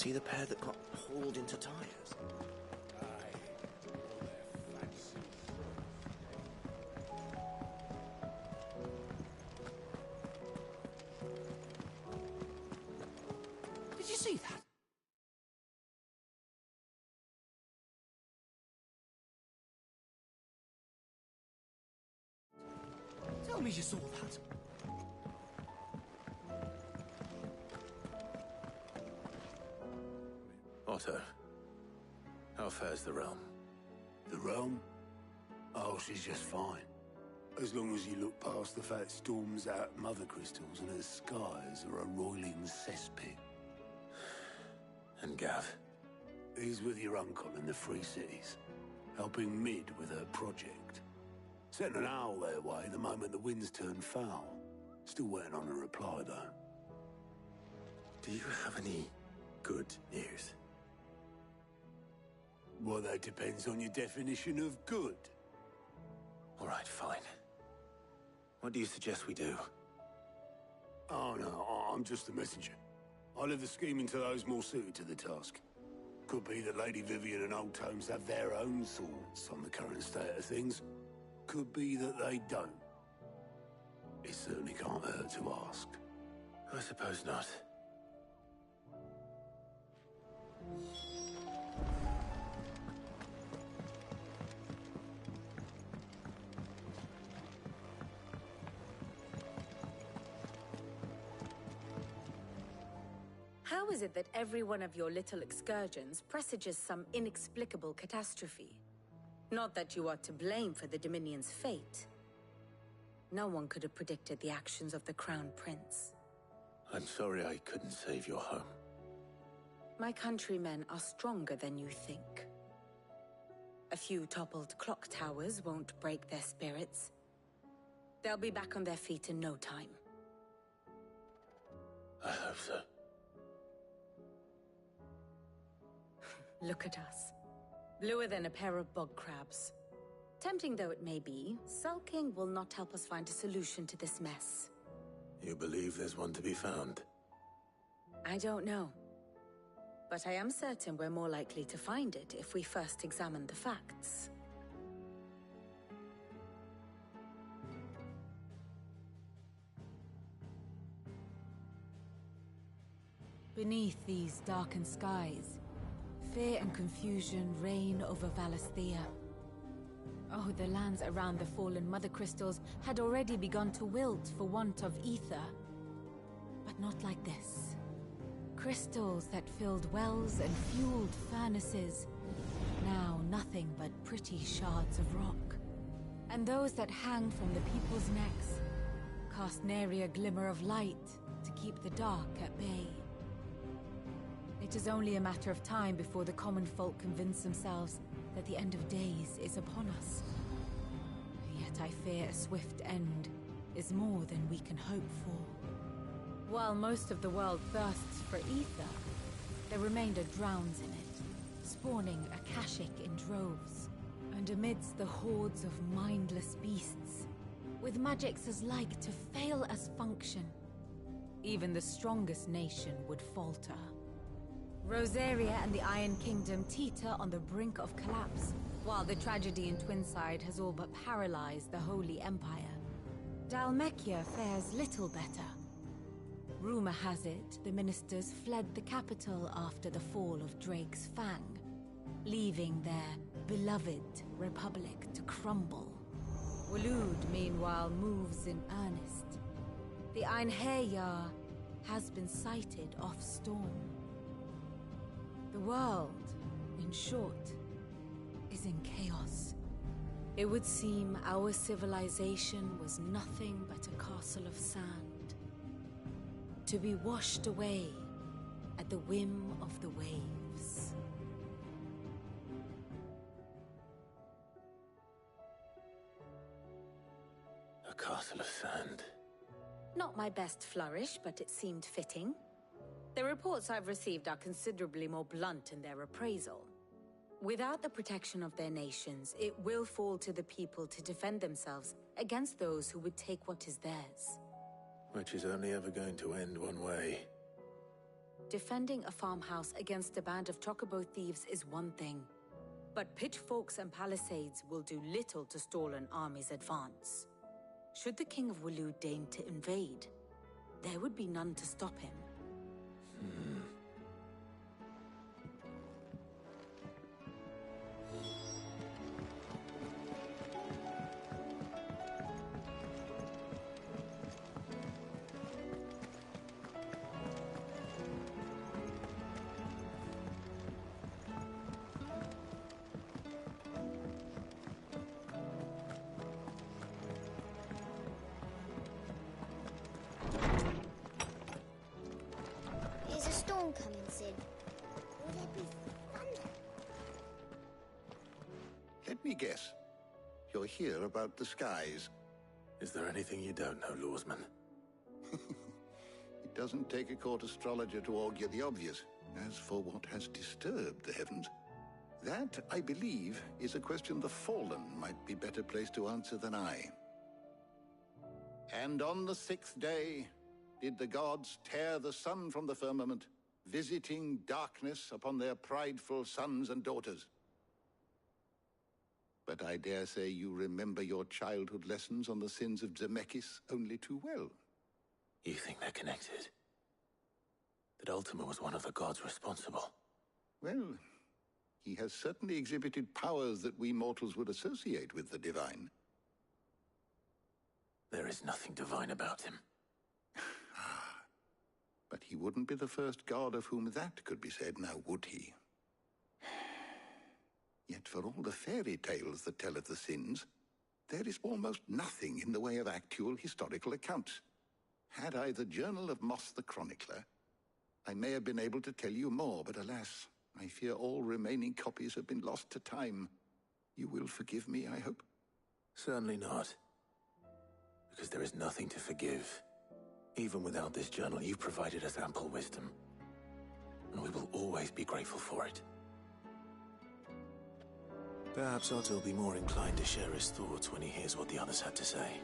see the pair that got hauled into tires? Did you see that? Tell me you saw that. Otto, how fares the realm? The realm? Oh, she's just fine. As long as you look past the fat storms out mother crystals and her skies are a roiling cesspit. And Gav? He's with your uncle in the Free Cities, helping Mid with her project. Sent an owl their way the moment the winds turned foul. Still waiting on a reply, though. Do you have any good news? Well, that depends on your definition of good. All right, fine. What do you suggest we do? Oh, no, I'm just the messenger. I leave the scheming to those more suited to the task. Could be that Lady Vivian and Old Tomes have their own thoughts on the current state of things. Could be that they don't. It certainly can't hurt to ask. I suppose not. How is it that every one of your little excursions presages some inexplicable catastrophe? Not that you are to blame for the Dominion's fate. No one could have predicted the actions of the Crown Prince. I'm sorry I couldn't save your home. My countrymen are stronger than you think. A few toppled clock towers won't break their spirits. They'll be back on their feet in no time. I hope so. Look at us. Bluer than a pair of bog crabs. Tempting though it may be, sulking will not help us find a solution to this mess. You believe there's one to be found? I don't know. But I am certain we're more likely to find it if we first examine the facts. Beneath these darkened skies, fear and confusion reign over Valisthea. Oh, the lands around the fallen Mother Crystals had already begun to wilt for want of ether. But not like this. Crystals that filled wells and fueled furnaces. Now nothing but pretty shards of rock. And those that hang from the people's necks cast nary a glimmer of light to keep the dark at bay. It is only a matter of time before the common folk convince themselves that the end of days is upon us. Yet I fear a swift end is more than we can hope for. While most of the world thirsts for ether, the remainder drowns in it, spawning Akashic in droves. And amidst the hordes of mindless beasts, with magics as like to fail as function, even the strongest nation would falter. Rosaria and the Iron Kingdom teeter on the brink of collapse, while the tragedy in Twinside has all but paralyzed the Holy Empire. Dhalmekia fares little better. Rumor has it the ministers fled the capital after the fall of Drake's Fang, leaving their beloved republic to crumble. Waloed, meanwhile, moves in earnest. The Einherjar has been sighted off Storm. The world, in short, is in chaos. It would seem our civilization was nothing but a castle of sand, to be washed away at the whim of the waves. A castle of sand. Not my best flourish, but it seemed fitting. The reports I've received are considerably more blunt in their appraisal. Without the protection of their nations, it will fall to the people to defend themselves against those who would take what is theirs. Which is only ever going to end one way. Defending a farmhouse against a band of chocobo thieves is one thing, but pitchforks and palisades will do little to stall an army's advance. Should the King of Waloed deign to invade, there would be none to stop him. Is a storm coming soon? Will there be thunder? Let me guess. You're here about the skies. Is there anything you don't know, Lawsman? It doesn't take a court astrologer to augur the obvious. As for what has disturbed the heavens, that, I believe, is a question the Fallen might be better placed to answer than I. And on the 6th day did the gods tear the sun from the firmament, visiting darkness upon their prideful sons and daughters. But I dare say you remember your childhood lessons on the sins of Zemeckis only too well. You think they're connected? That Ultima was one of the gods responsible? Well, he has certainly exhibited powers that we mortals would associate with the divine. There is nothing divine about him. But he wouldn't be the first god of whom that could be said, now would he? Yet for all the fairy tales that tell of the sins, there is almost nothing in the way of actual historical accounts. Had I the Journal of Moss the Chronicler, I may have been able to tell you more, but alas, I fear all remaining copies have been lost to time. You will forgive me, I hope? Certainly not. Because there is nothing to forgive. Even without this journal, you've provided us ample wisdom. And we will always be grateful for it. Perhaps Otto will be more inclined to share his thoughts when he hears what the others had to say.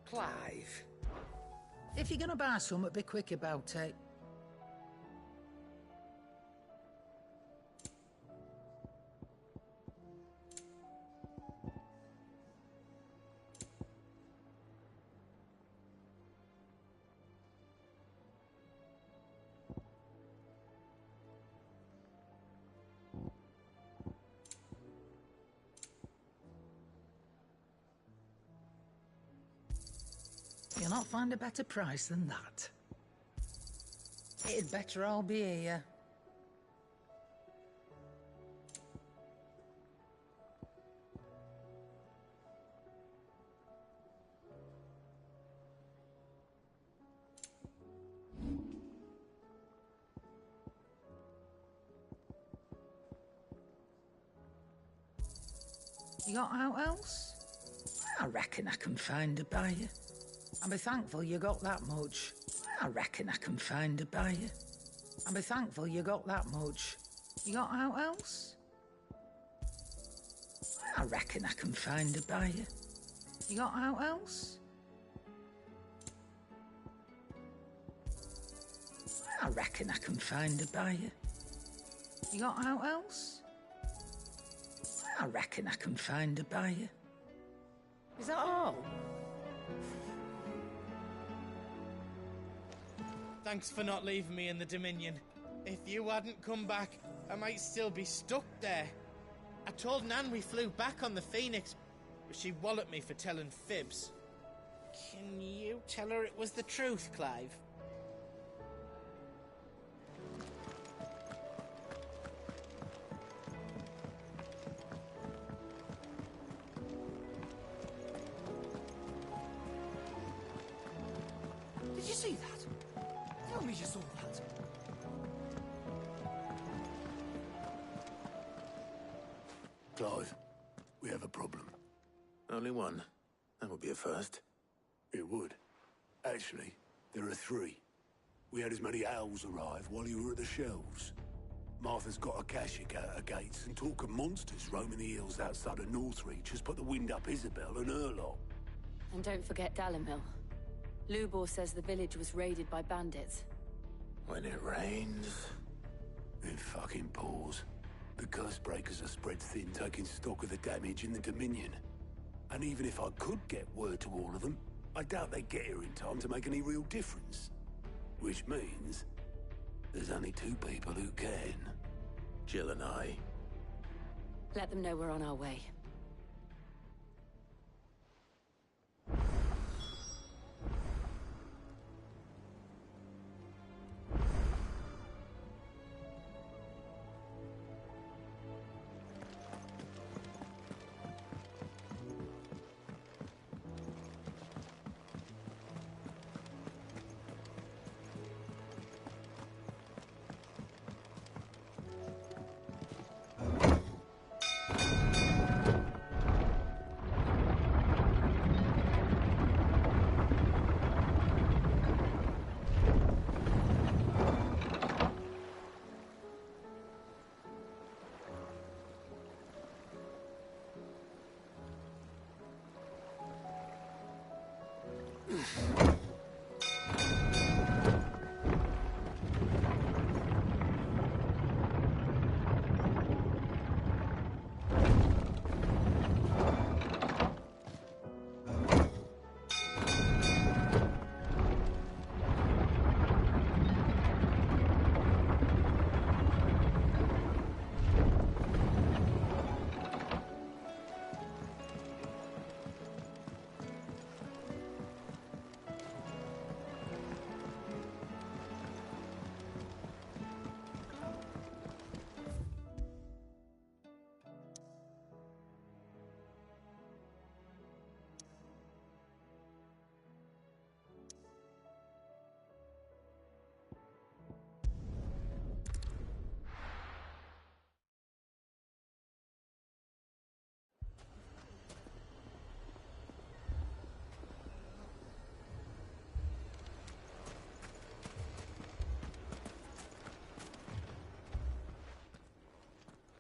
Clive, if you're gonna buy something, be quick about it. You'll not find a better price than that. It'd better all be here. You got out else? I reckon I can find a buyer. I'll be thankful you got that much. I reckon I can find a buyer. I'll be thankful you got that much. You got out else? I reckon I can find a buyer. You got out else? I reckon I can find a buyer. You got out else? I reckon I can find a buyer. Is that all? Thanks for not leaving me in the Dominion. If you hadn't come back, I might still be stuck there. I told Nan we flew back on the Phoenix, but she walloped me for telling fibs. Can you tell her it was the truth, Clive? Did you see that? Tell me you saw that. Clive, we have a problem. Only one. That would be a first. It would. Actually, there are three. We had as many owls arrive while you were at the shelves. Martha's got a Kashik at her gates, and talk of monsters roaming the hills outside of Northreach has put the wind up Isabel and her lot. And don't forget Dalimil. Lubor says the village was raided by bandits. When it rains... It fucking pours. The curse breakers are spread thin, taking stock of the damage in the Dominion. And even if I could get word to all of them, I doubt they'd get here in time to make any real difference. Which means... there's only two people who can. Jill and I. Let them know we're on our way.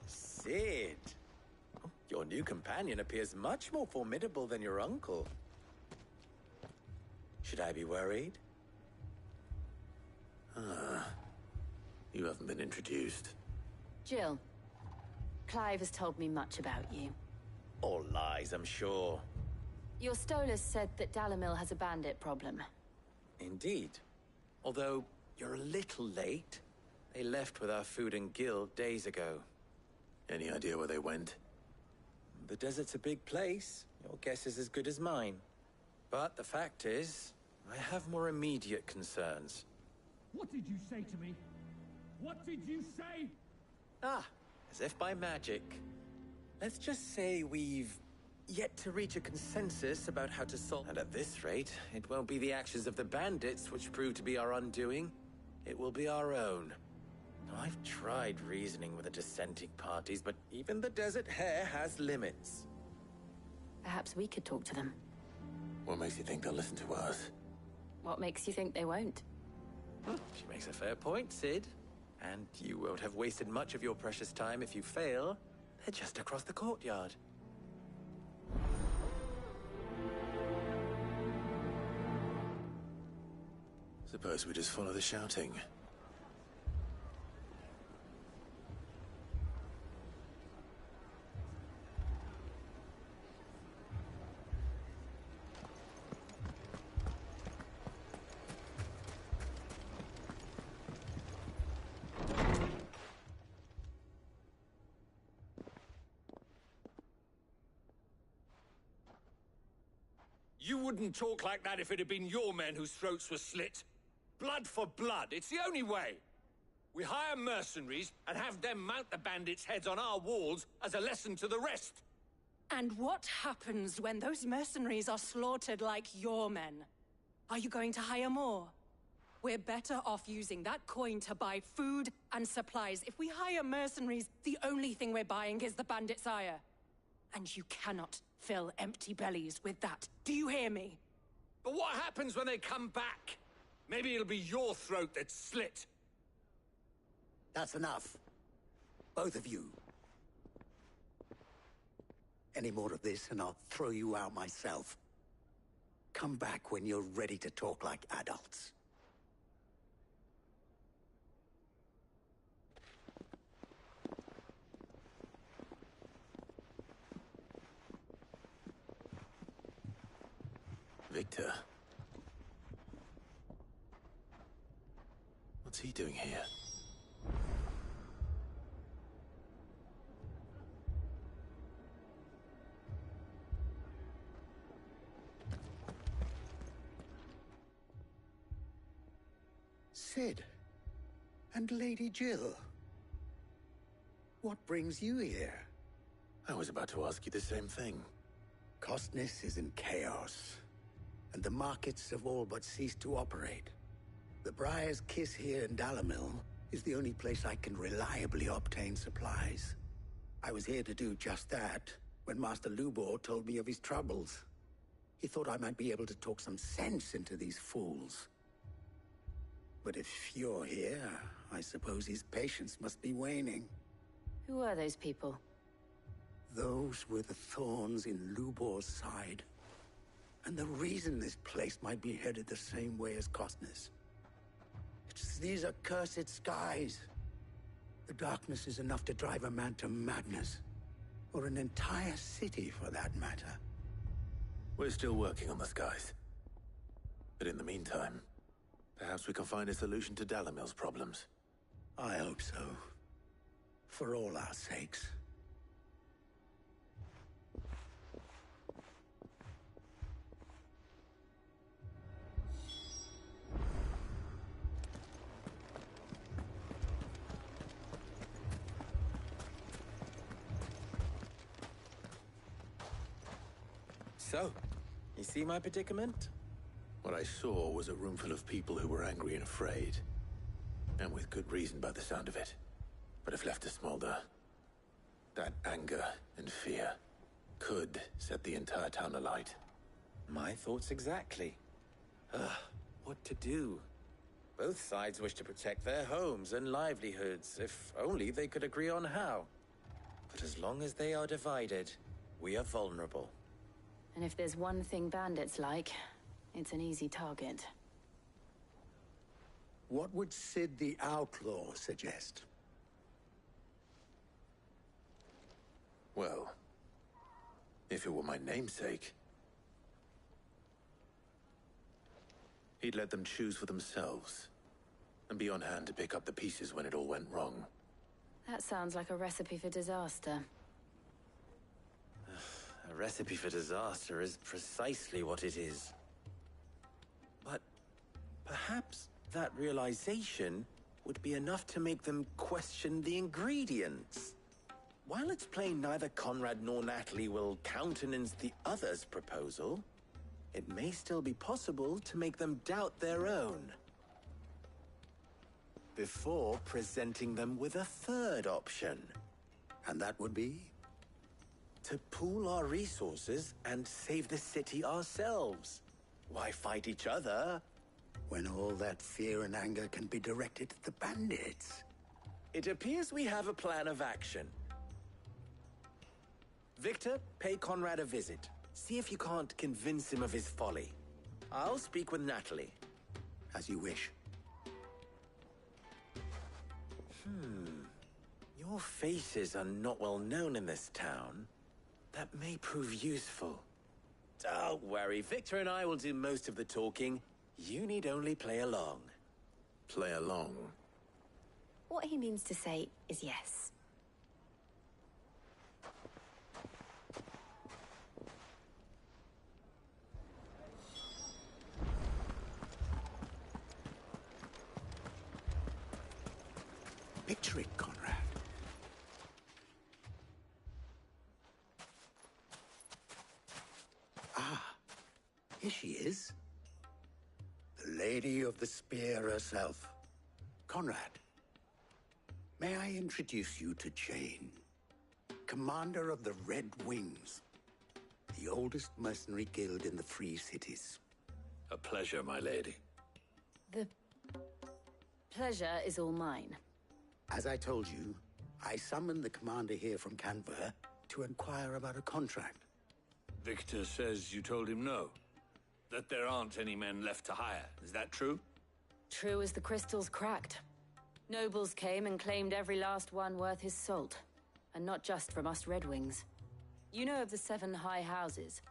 Cid! Your new companion appears much more formidable than your uncle. Should I be worried? You haven't been introduced. Jill, Clive has told me much about you. All lies, I'm sure. Your Stolas said that Dalimil has a bandit problem. Indeed. Although, you're a little late. They left with our food and guild days ago. Any idea where they went? The desert's a big place. Your guess is as good as mine. But the fact is, I have more immediate concerns. What did you say to me? What did you say? Ah, as if by magic. Let's just say we've yet to reach a consensus about how to solve... And at this rate, it won't be the actions of the bandits which prove to be our undoing. It will be our own. I've tried reasoning with the dissenting parties, but even the Desert Hare has limits. Perhaps we could talk to them. What makes you think they'll listen to us? What makes you think they won't? She makes a fair point, Cid. And you won't have wasted much of your precious time if you fail. They're just across the courtyard. Suppose we just follow the shouting. You wouldn't talk like that if it had been your men whose throats were slit. Blood for blood, it's the only way. We hire mercenaries and have them mount the bandits' heads on our walls as a lesson to the rest. And what happens when those mercenaries are slaughtered like your men? Are you going to hire more? We're better off using that coin to buy food and supplies. If we hire mercenaries, the only thing we're buying is the bandit's ire. And you cannot fill empty bellies with that. Do you hear me? But what happens when they come back? Maybe it'll be your throat that's slit. That's enough. Both of you. Any more of this and I'll throw you out myself. Come back when you're ready to talk like adults. Victor. What's he doing here? Cid. And Lady Jill. What brings you here? I was about to ask you the same thing. Costness is in chaos, and the markets have all but ceased to operate. The Briar's Kiss here in Dalimil is the only place I can reliably obtain supplies. I was here to do just that when Master Lubor told me of his troubles. He thought I might be able to talk some sense into these fools. But if you're here, I suppose his patience must be waning. Who are those people? Those were the thorns in Lubor's side. And the reason this place might be headed the same way as Costness. It's these accursed skies. The darkness is enough to drive a man to madness. Or an entire city, for that matter. We're still working on the skies. But in the meantime, perhaps we can find a solution to Dalimil's problems. I hope so. For all our sakes. So, you see my predicament? What I saw was a room full of people who were angry and afraid. And with good reason by the sound of it. But if left to smolder, that anger and fear could set the entire town alight. My thoughts exactly. What to do? Both sides wish to protect their homes and livelihoods, if only they could agree on how. But as long as they are divided, we are vulnerable. And if there's one thing bandits like, it's an easy target. What would Cid the Outlaw suggest? Well, if it were my namesake, he'd let them choose for themselves, and be on hand to pick up the pieces when it all went wrong. That sounds like a recipe for disaster. A recipe for disaster is precisely what it is. But perhaps that realization would be enough to make them question the ingredients. While it's plain neither Conrad nor Natalie will countenance the other's proposal, it may still be possible to make them doubt their own. Before presenting them with a third option. And that would be? To pool our resources and save the city ourselves. Why fight each other? When all that fear and anger can be directed at the bandits. It appears we have a plan of action. Victor, pay Conrad a visit. See if you can't convince him of his folly. I'll speak with Natalie. As you wish. Your faces are not well known in this town. That may prove useful. Don't worry, Victor and I will do most of the talking. You need only play along. Play along? What he means to say is yes. Picture it, Conrad. Ah, here she is. Lady of the Spear herself. Conrad, may I introduce you to Jane, commander of the Red Wings, the oldest mercenary guild in the Free Cities. A pleasure, my lady. The pleasure is all mine. As I told you, I summoned the commander here from Canver to inquire about a contract. Victor says you told him no. That there aren't any men left to hire. Is that true? True as the crystals cracked. Nobles came and claimed every last one worth his salt. And not just from us Red Wings. You know of the 7 high houses.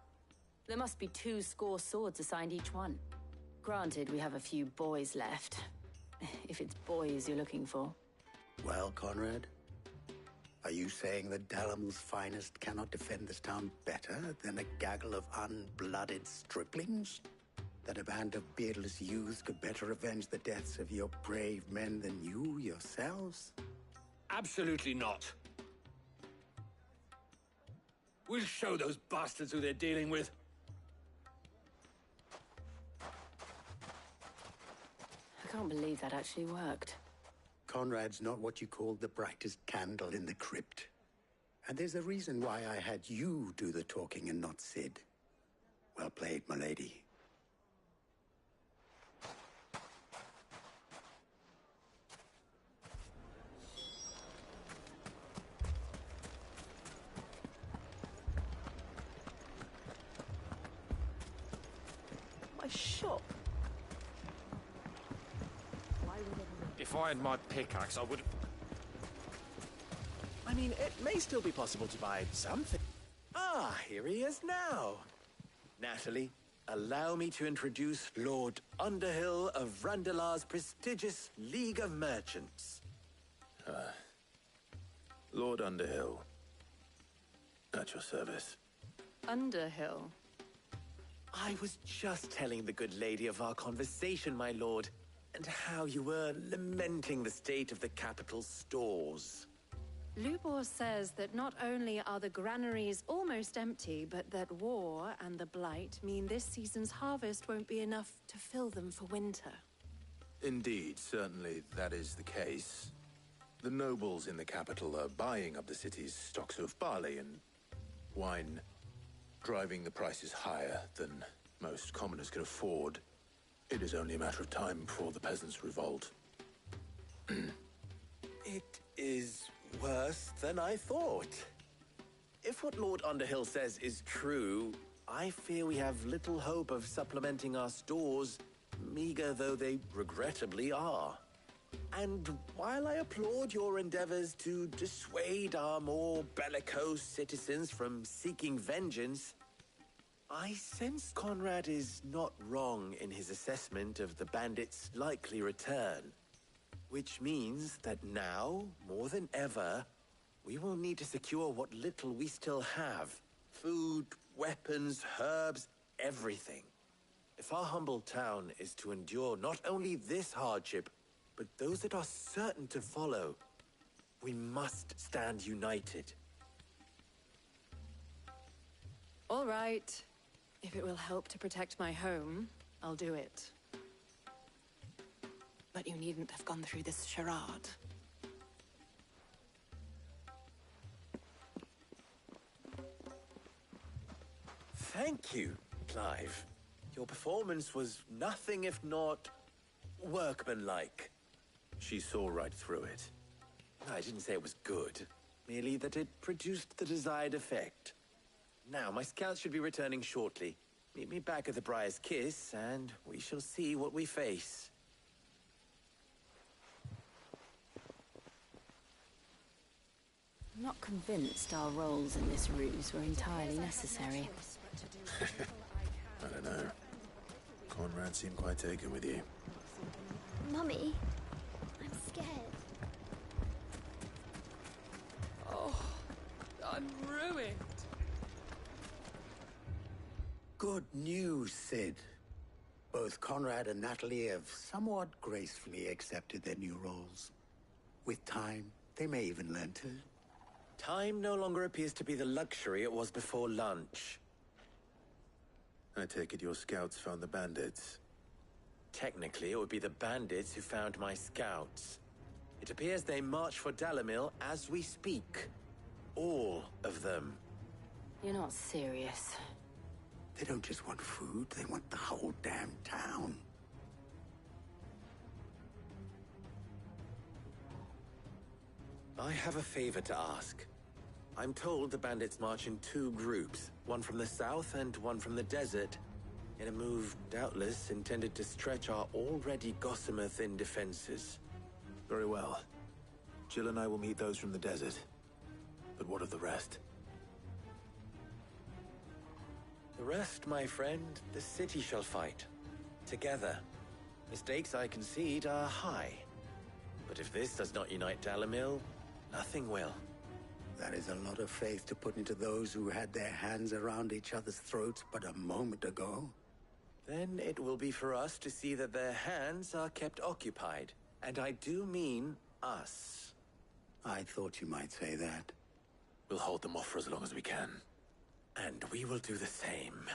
There must be 2 swords assigned each one. Granted, we have a few boys left. If it's boys you're looking for. Well, Conrad, are you saying that Dalamil's finest cannot defend this town better than a gaggle of unblooded striplings? That a band of beardless youths could better avenge the deaths of your brave men than you yourselves? Absolutely not. We'll show those bastards who they're dealing with. I can't believe that actually worked. Conrad's not what you call the brightest candle in the crypt. And there's a reason why I had you do the talking and not Sid. Well played, my lady. My shop. If I had my pickaxe, I would... I mean, it may still be possible to buy something. Ah, here he is now. Natalie, allow me to introduce Lord Underhill of Randalar's prestigious League of Merchants. Lord Underhill. At your service. Underhill? I was just telling the good lady of our conversation, my lord, and how you were lamenting the state of the capital's stores. Lubor says that not only are the granaries almost empty, but that war and the Blight mean this season's harvest won't be enough to fill them for winter. Indeed, certainly that is the case. The nobles in the capital are buying up the city's stocks of barley and wine, driving the prices higher than most commoners can afford. It is only a matter of time before the peasants revolt. It is worse than I thought. If what Lord Underhill says is true, I fear we have little hope of supplementing our stores, meager though they regrettably are. And while I applaud your endeavors to dissuade our more bellicose citizens from seeking vengeance, I sense Conrad is not wrong in his assessment of the bandits' likely return. Which means that now, more than ever, we will need to secure what little we still have. Food, weapons, herbs, everything. If our humble town is to endure not only this hardship, but those that are certain to follow, we must stand united. All right. If it will help to protect my home, I'll do it. But you needn't have gone through this charade. Thank you, Clive. Your performance was nothing if not workmanlike. She saw right through it. I didn't say it was good, merely that it produced the desired effect. Now, my scouts should be returning shortly. Meet me back at the Briar's Kiss, and we shall see what we face. I'm not convinced our roles in this ruse were entirely necessary. I don't know. Conrad seemed quite taken with you. Mummy, I'm scared. Oh, I'm ruined. Good news, Sid. Both Conrad and Natalie have somewhat gracefully accepted their new roles. With time, they may even learn to. Time no longer appears to be the luxury it was before lunch. I take it your scouts found the bandits. technically it would be the bandits who found my scouts. It appears they march for Dalimil as we speak. All of them. You're not serious. They don't just want food, they want the whole damn town. I have a favor to ask. I'm told the bandits march in 2 groups, one from the south and one from the desert, in a move doubtless intended to stretch our already gossamer-thin defenses. Very well. Jill and I will meet those from the desert. But what of the rest? The rest, my friend, the city shall fight. Together. Mistakes, I concede, are high. But if this does not unite Dalimil, nothing will. That is a lot of faith to put into those who had their hands around each other's throats but a moment ago. Then it will be for us to see that their hands are kept occupied. And I do mean us. I thought you might say that. We'll hold them off for as long as we can. And we will do the same.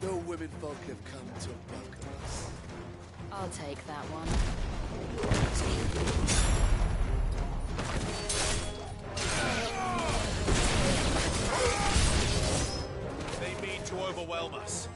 The women folk have come to welcome us. I'll take that one. They mean to overwhelm us.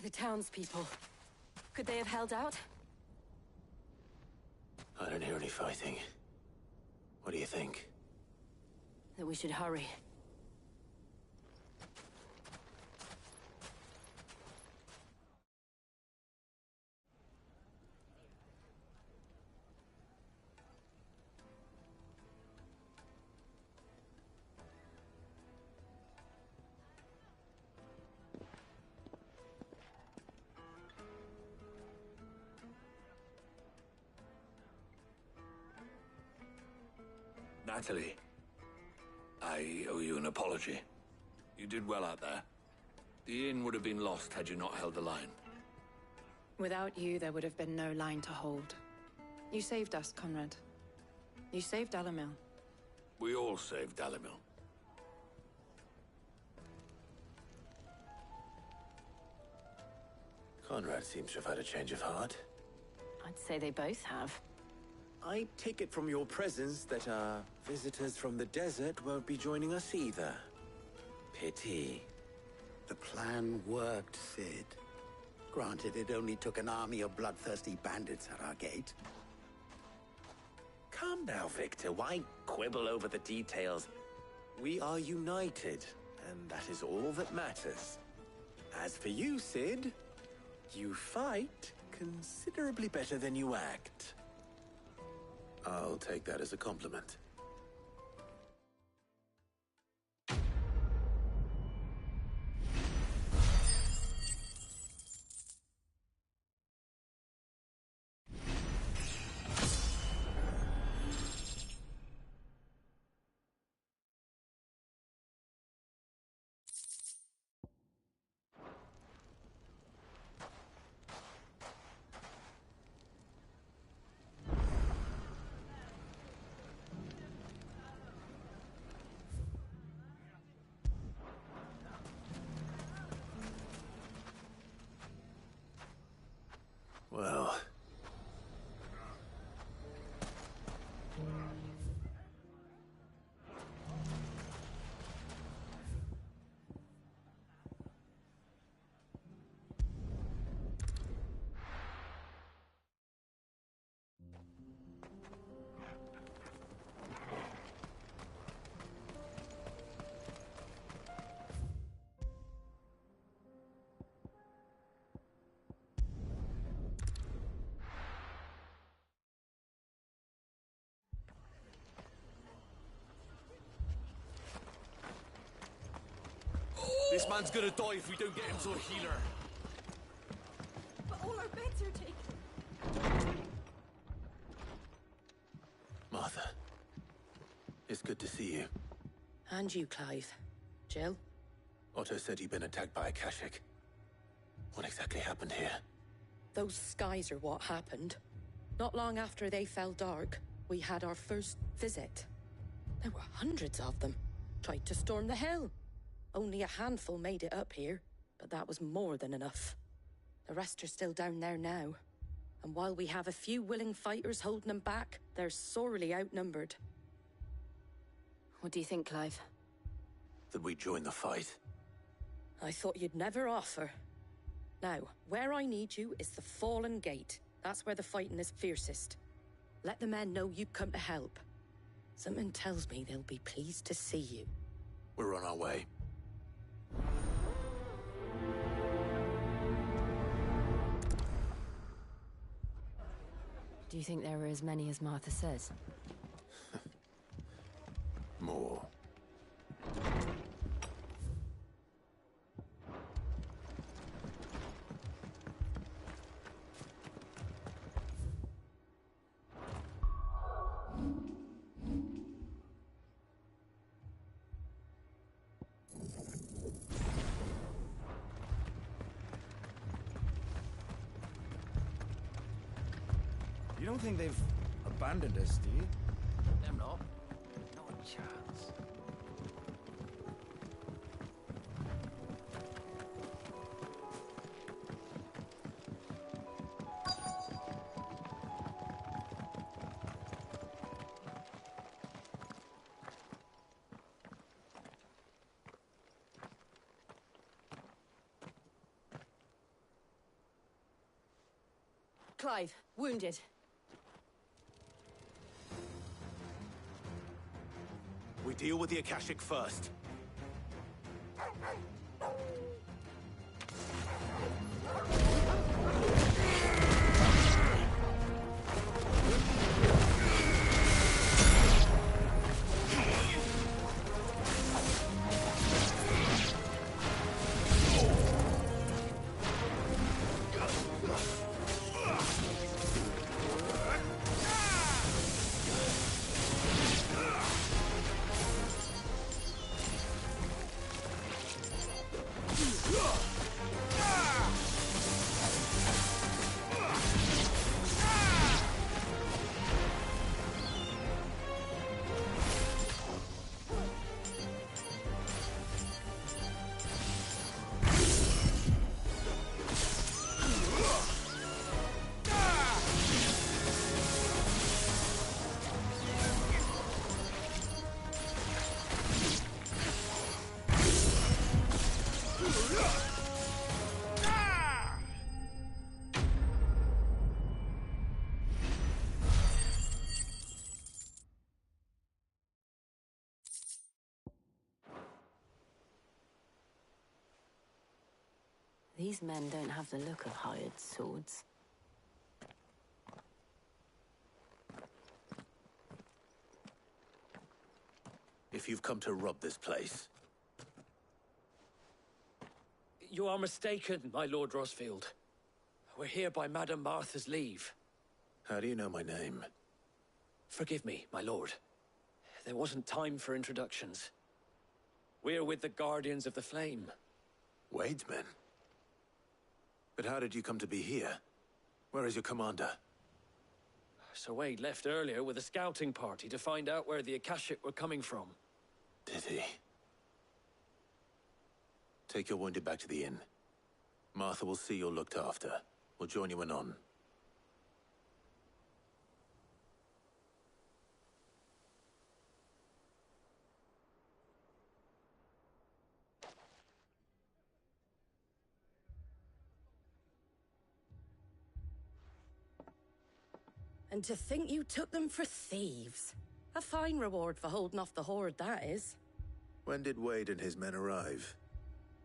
The townspeople. Could they have held out? I don't hear any fighting. What do you think? That we should hurry. Natalie, I owe you an apology. You did well out there. The inn would have been lost had you not held the line. Without you, there would have been no line to hold. You saved us, Conrad. You saved Dalimil. We all saved Dalimil. Conrad seems to have had a change of heart. I'd say they both have. I take it from your presence that our visitors from the desert won't be joining us either. Pity. The plan worked, Sid. Granted, it only took an army of bloodthirsty bandits at our gate. Come now, Victor. Why quibble over the details? We are united, and that is all that matters. As for you, Sid, you fight considerably better than you act. I'll take that as a compliment. Well... This man's gonna die if we don't get him to a healer. But all our beds are taken. Martha. It's good to see you. And you, Clive. Jill? Otto said you'd been attacked by Akashic. What exactly happened here? Those skies are what happened. Not long after they fell dark, we had our first visit. There were hundreds of them. Tried to storm the hill. Only a handful made it up here, but that was more than enough. The rest are still down there now. And while we have a few willing fighters holding them back, they're sorely outnumbered. What do you think, Clive? That we join the fight? I thought you'd never offer. Now, where I need you is the Fallen Gate. That's where the fighting is fiercest. Let the men know you've come to help. Something tells me they'll be pleased to see you. We're on our way. Do you think there are as many as Martha says? More. You don't think they've abandoned us, do you? Them not. Not a chance. Clive, wounded. We deal with the Akashic first. These men don't have the look of hired swords. if you've come to rob this place. You are mistaken, my Lord Rosfield. We're here by Madame Martha's leave. How do you know my name? Forgive me, my lord. There wasn't time for introductions. We're with the Guardians of the Flame. Wade's men? But how did you come to be here? Where is your commander? Sir Wade left earlier with a scouting party to find out where the Akashic were coming from. Did he? Take your wounded back to the inn. Martha will see you're looked after. We'll join you anon. And to think you took them for thieves. A fine reward for holding off the horde, that is. When did Wade and his men arrive?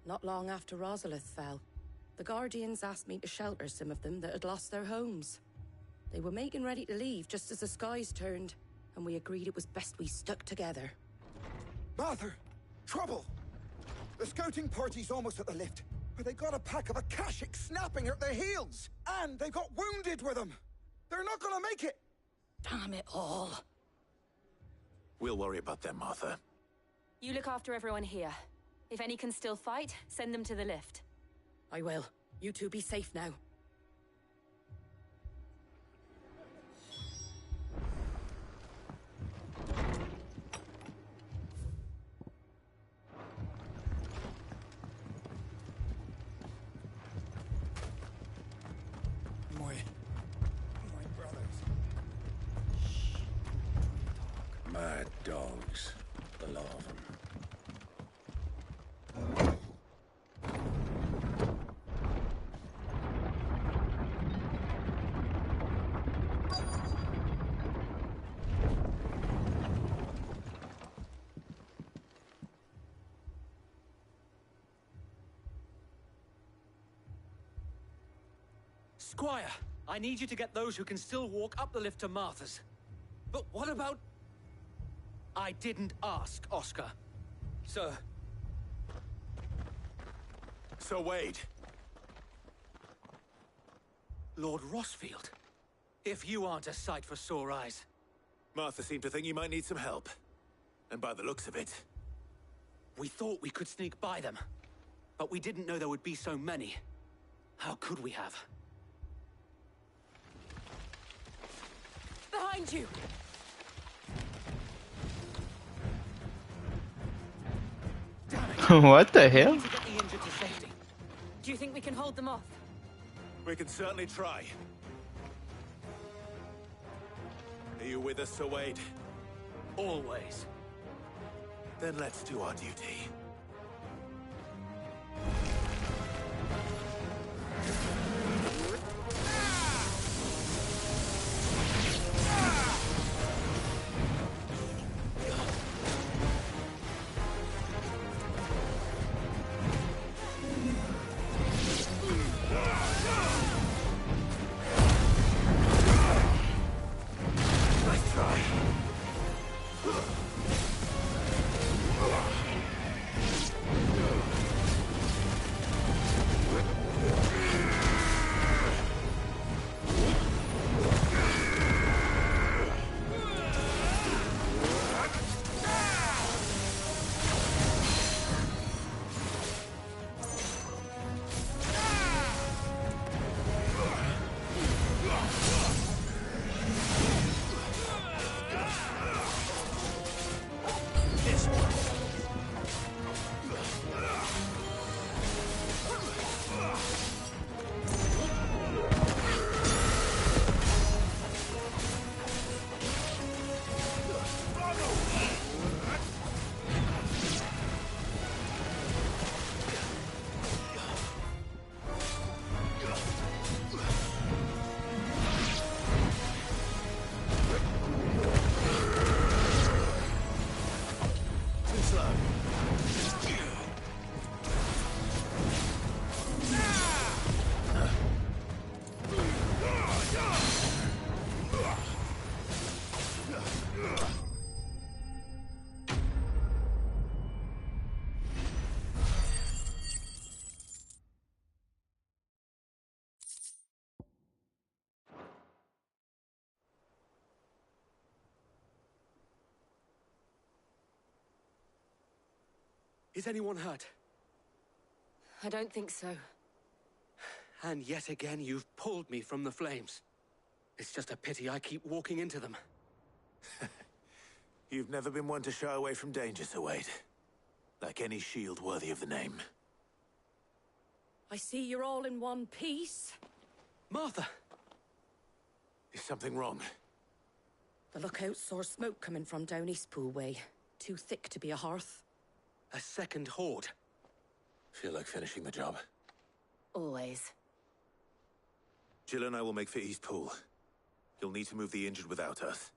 Not long after Rosalith fell. The Guardians asked me to shelter some of them that had lost their homes. They were making ready to leave just as the skies turned, and we agreed it was best we stuck together. Martha! Trouble! The scouting party's almost at the lift, but they got a pack of Akashic snapping at their heels! And they got wounded with them! They're not gonna make it! Damn it all. We'll worry about them, Martha. You look after everyone here. If any can still fight, send them to the lift. I will. You two be safe now. My brothers. Mad dogs. The lot of them. Squire, I need you to get those who can still walk up the lift to Martha's. But what about... I didn't ask, Oscar. Sir. Sir Wade. Lord Rosfield. If you aren't a sight for sore eyes. Martha seemed to think you might need some help. And by the looks of it... We thought we could sneak by them. But we didn't know there would be so many. How could we have? Behind you! What the hell? Do you think we can hold them off? We can certainly try. Are you with us, Sir Wade? Always. Then let's do our duty. Is anyone hurt? I don't think so. And yet again, you've pulled me from the flames. It's just a pity I keep walking into them. You've never been one to shy away from danger, Sir Wade. Like any shield worthy of the name. I see you're all in one piece. Martha! Is something wrong? The lookout saw smoke coming from down Eastpool way. Too thick to be a hearth. A second horde. Feel like finishing the job. Always. Jill and I will make for Eastpool. You'll need to move the injured without us.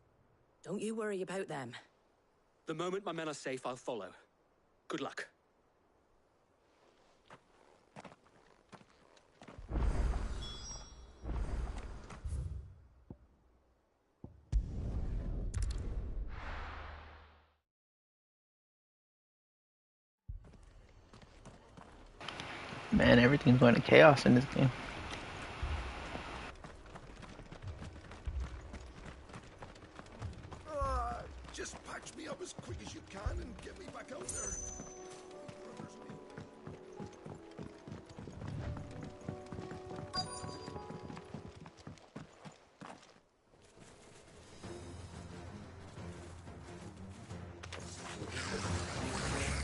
Don't you worry about them. The moment my men are safe, I'll follow. Good luck. Man, everything's going to chaos in this game. Just patch me up as quick as you can and get me back out there.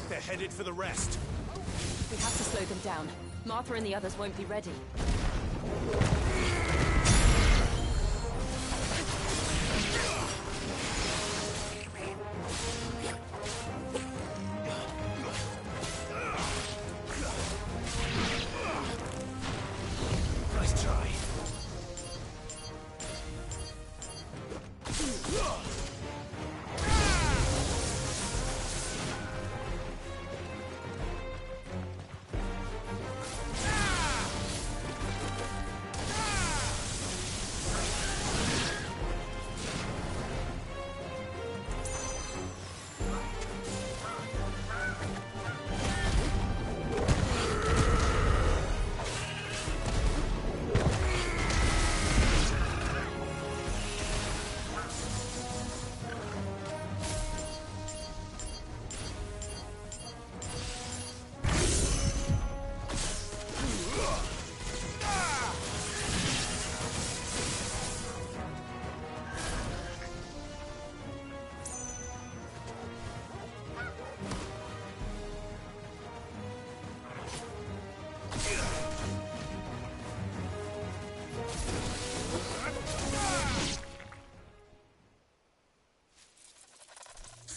They're headed for the rest. We have to slow them down. Martha and the others won't be ready. Nice try.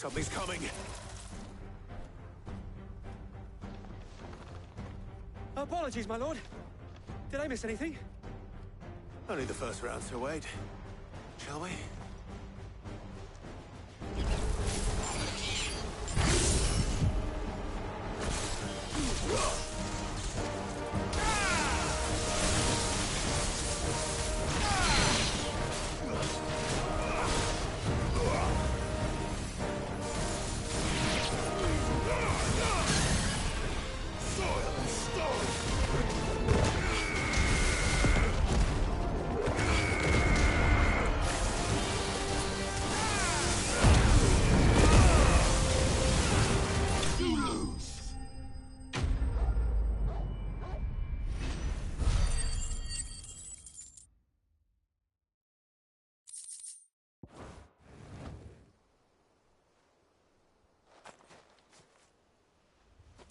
Something's coming. Apologies, my lord. Did I miss anything? Only the first round, Sir Wade. Shall we?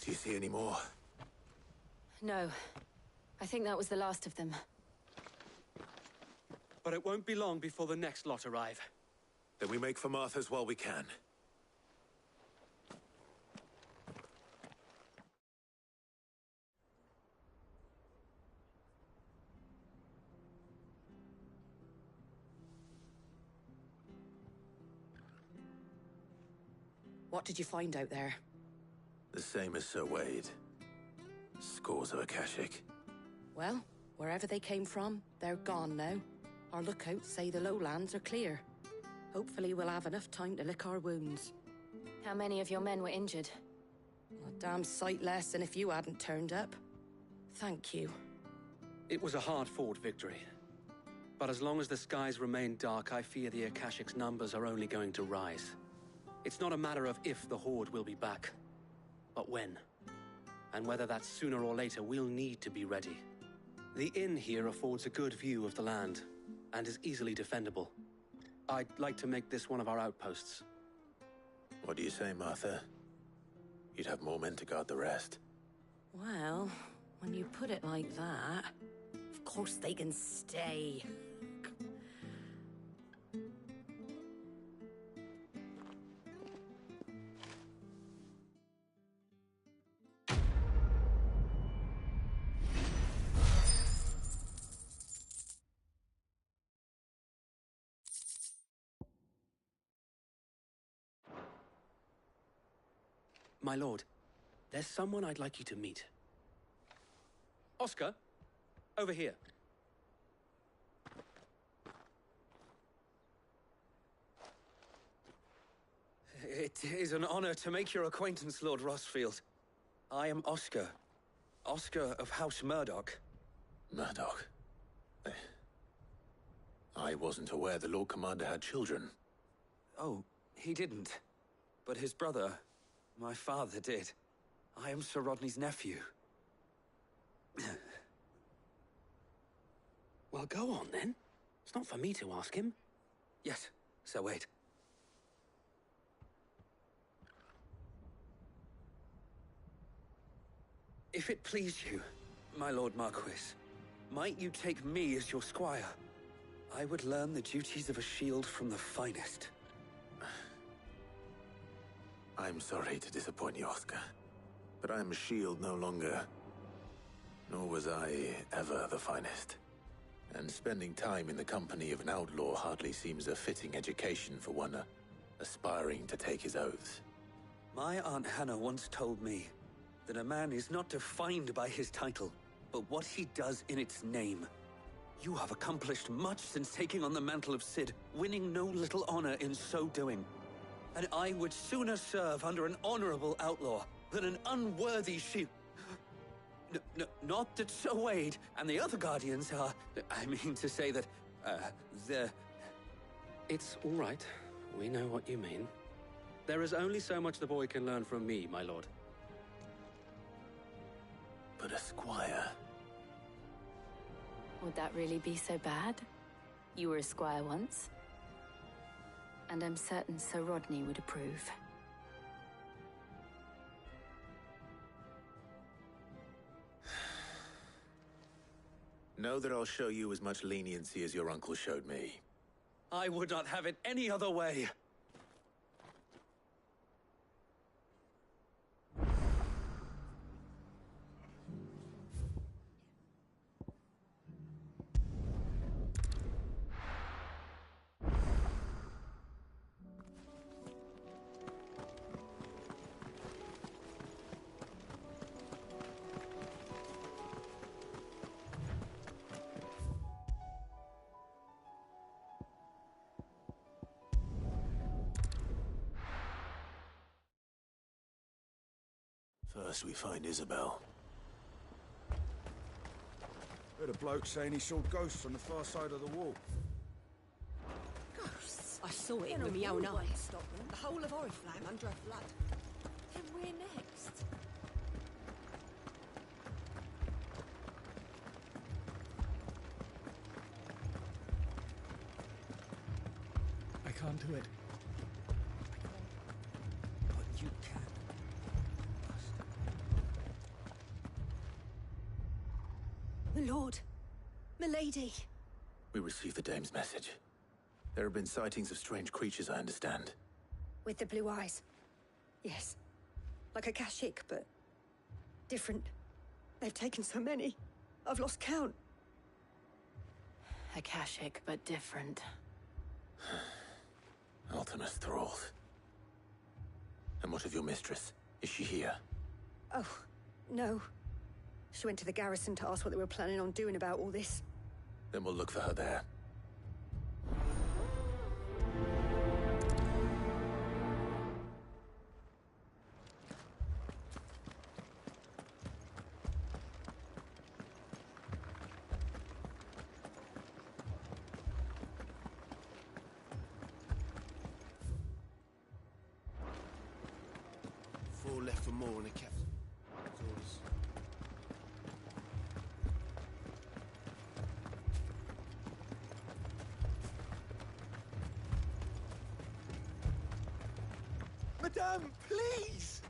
Do you see any more? No. I think that was the last of them. But it won't be long before the next lot arrive. Then we make for Martha's while we can. What did you find out there? The same as Sir Wade. Scores of Akashic. Well, wherever they came from, they're gone now. Our lookouts say the lowlands are clear. Hopefully we'll have enough time to lick our wounds. How many of your men were injured? A damn sight less than if you hadn't turned up. Thank you. It was a hard-fought victory. But as long as the skies remain dark, I fear the Akashic's numbers are only going to rise. It's not a matter of if the Horde will be back. but when. And whether that's sooner or later, we'll need to be ready. The inn here affords a good view of the land, and is easily defendable. I'd like to make this one of our outposts. What do you say, Martha? You'd have more men to guard the rest. Well, when you put it like that, of course they can stay. My lord, there's someone I'd like you to meet. Oscar, over here. It is an honor to make your acquaintance, Lord Rosfield. I am Oscar. Oscar of House Murdoch. Murdoch? I wasn't aware the Lord Commander had children. Oh, he didn't. But his brother, my father, did. I am Sir Rodney's nephew. Well, go on then. It's not for me to ask him. Yes, Sir Wade. If it please you, my Lord Marquis, might you take me as your squire? I would learn the duties of a shield from the finest. I'm sorry to disappoint you, Oscar, but I'm a shield no longer. Nor was I ever the finest. And spending time in the company of an outlaw hardly seems a fitting education for one aspiring to take his oaths. My Aunt Hannah once told me that a man is not defined by his title, but what he does in its name. You have accomplished much since taking on the mantle of Cid, winning no little honor in so doing. And I would sooner serve under an honorable outlaw than an unworthy shield. Not that Sir Wade and the other Guardians are... I mean to say that, they're... It's all right. We know what you mean. There is only so much the boy can learn from me, my lord. But a squire... Would that really be so bad? You were a squire once. And I'm certain Sir Rodney would approve. Know that I'll show you as much leniency as your uncle showed me. I would not have it any other way. First we find Isabel. Heard a bloke saying he saw ghosts on the far side of the wall. Ghosts? I saw it with my own eyes. The whole of Oriflamme under a flood. Then where next? I can't do it. But you can. My lord. Milady. We received the dame's message. There have been sightings of strange creatures, I understand. With the blue eyes. Yes. Like a Kashyyyk, but different. They've taken so many. I've lost count. A Kashyyyk, but different. Ultimus thralls. And what of your mistress? Is she here? Oh, no. She went to the garrison to ask what they were planning on doing about all this. Then we'll look for her there. Four left for more on the captain's orders. Madame, please!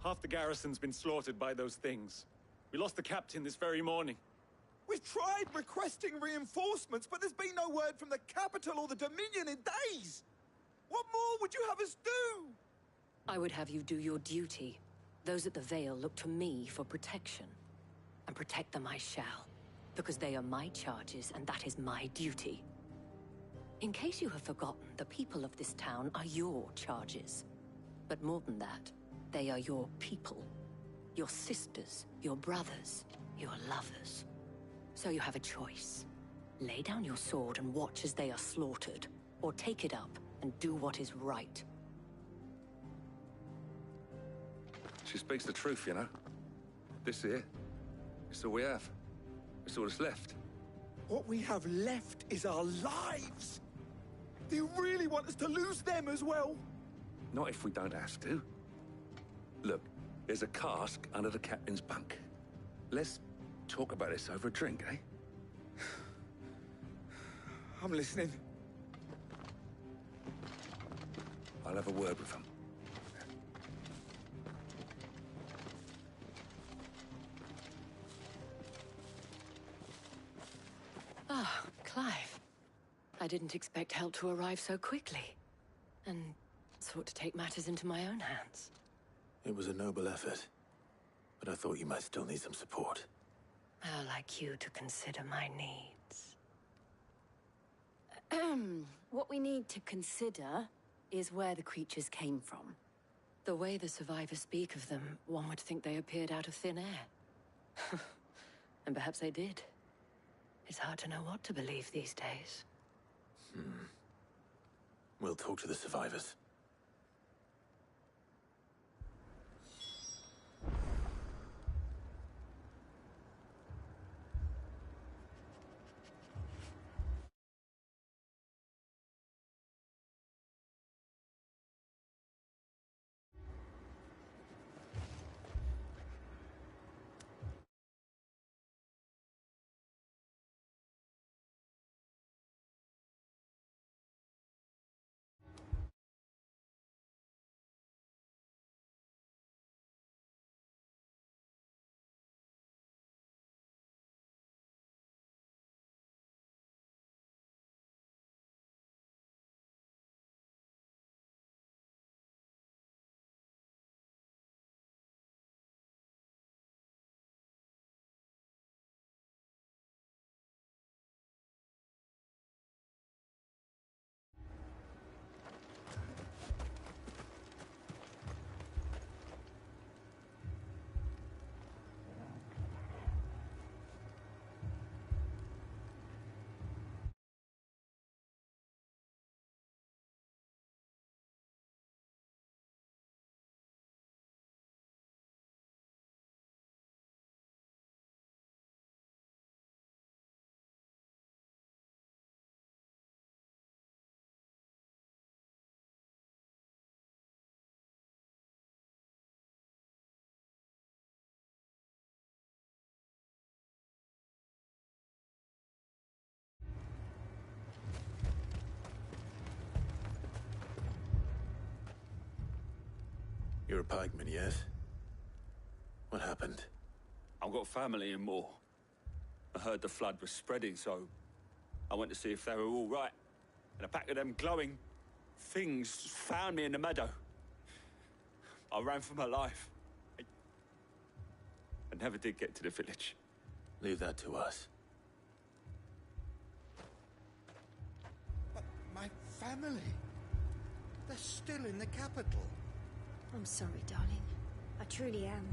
Half the garrison's been slaughtered by those things. We lost the captain this very morning. We've tried requesting reinforcements, but there's been no word from the capital or the Dominion in days! What more would you have us do? I would have you do your duty. Those at the Vale look to me for protection. And protect them I shall, because they are my charges, and that is my duty. In case you have forgotten, the people of this town are your charges. But more than that, they are your people. Your sisters, your brothers, your lovers. So you have a choice. Lay down your sword and watch as they are slaughtered, or take it up and do what is right. She speaks the truth, you know. This here, it's all we have. It's all that's left. What we have left is our lives! Do you really want us to lose them as well? Not if we don't have to. Look, there's a cask under the captain's bunk. Let's talk about this over a drink, eh? I'm listening. I'll have a word with him. Ah, Clive. I didn't expect help to arrive so quickly. And sought to take matters into my own hands. It was a noble effort, but I thought you might still need some support. I'd like you to consider my needs. What we need to consider is where the creatures came from. The way the survivors speak of them, one would think they appeared out of thin air. And perhaps they did. It's hard to know what to believe these days. We'll talk to the survivors. You're a pikeman, yes? What happened? I've got family in Moor. I heard the flood was spreading, so I went to see if they were all right. And a pack of them glowing things found me in the meadow. I ran for my life. I never did get to the village. Leave that to us. But my family, they're still in the capital. I'm sorry, darling. I truly am.